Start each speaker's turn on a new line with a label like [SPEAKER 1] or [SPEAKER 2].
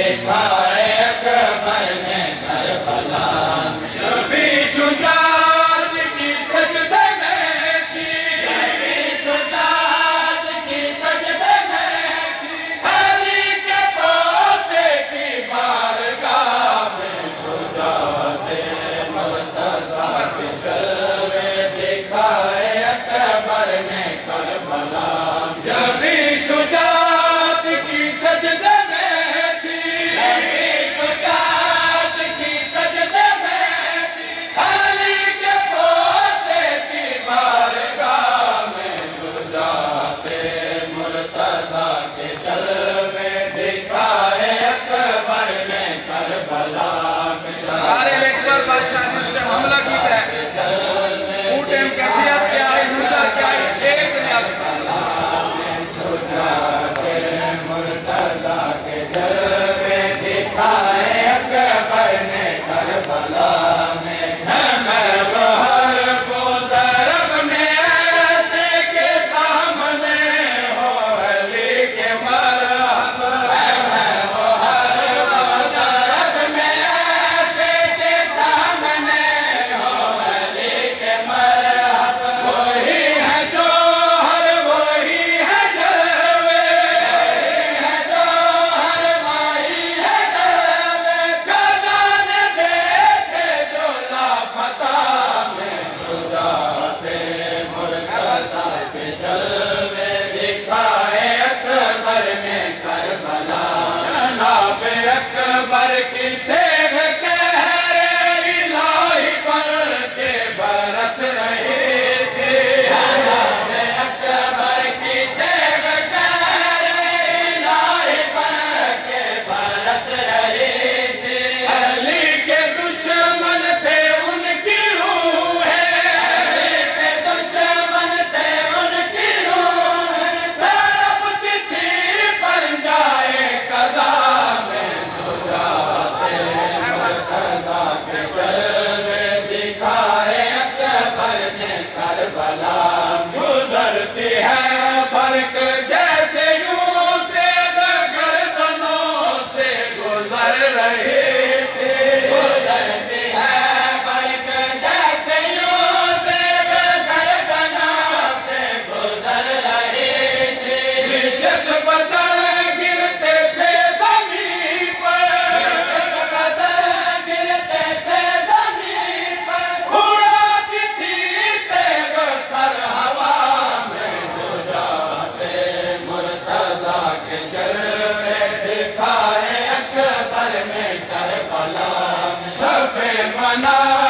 [SPEAKER 1] دکھائے اکبر نے کربلا میں،
[SPEAKER 2] نبی شجاعت کی سجدے میں تھی،
[SPEAKER 1] نبی شجاعت کی سجدے میں تھی،
[SPEAKER 2] علی کے پوتے کی بارگاہ میں
[SPEAKER 1] شجاعت مرتضیٰ کے جلوے دکھائے اکبر نے کربلا میں،
[SPEAKER 2] نبی شجاعت کی سجدے میں تھی،
[SPEAKER 1] نبی شجاعت کی سجدے میں تھی،
[SPEAKER 2] علی کے پوتے کی بارگاہ میں
[SPEAKER 1] شجاعت مرتضیٰ کے جلوے دکھائے اکبر نے کربلا میں،
[SPEAKER 2] سارے اکبر بادشاہ نے اس نے حملہ کیا ہے، وہ ٹائم کیفیت کیا ہے، مدہ کیا ہے، شیخ نے آگے سامنا
[SPEAKER 1] شجاعت مرتضیٰ کے جلوے دکھائے اکبر نے کربلا میں،
[SPEAKER 2] میں بہر گزر اپنے ایسے کے سامنے ہو علی کے مرحبا،
[SPEAKER 1] رب میں ایسے کے سامنے ہو علی کے مرحبا،
[SPEAKER 2] وہی ہے جو ہر وہی ہے جلوے،
[SPEAKER 1] ہے جو ہر ماہی ہے جلوے،
[SPEAKER 2] خزان دیکھے جو لافتہ میں
[SPEAKER 1] شجاعت مرتضیٰ کے جلوے دکھائے اکبر نے کربلا میں،
[SPEAKER 2] جناب اکبر کی تیغ کہرے الہی پر کے برس رہے تھے،
[SPEAKER 1] جناب اکبر کی تیغ کہرے الہی پر کے برس رہی تھی،
[SPEAKER 2] علی کے دشمن تھے ان کی روحیں،
[SPEAKER 1] کے دشمن تھے ان کی روح،
[SPEAKER 2] تڑپتی تھی پر جائے قضا میں،
[SPEAKER 1] شجاعت مرتضیٰ کے جلوے دکھائے اکبر نے کربلا میں،
[SPEAKER 2] گزرتی ہے برق جیسے یوں تیغ گردنوں سے گزر رہے تھے،
[SPEAKER 1] گزرتی ہے برق جیسے یوں تیغ گردنوں سے گزر رہی تھی،
[SPEAKER 2] جس بدن گرتے تھے زمین پر،
[SPEAKER 1] جس قدر گرتے تھے زمین پر،
[SPEAKER 2] اڑاتی تھی تیغ سر ہوا میں،
[SPEAKER 1] شجاعت مرتضیٰ کے جلوے دکھائے اکبر نے کربلا میں،
[SPEAKER 2] صف بنا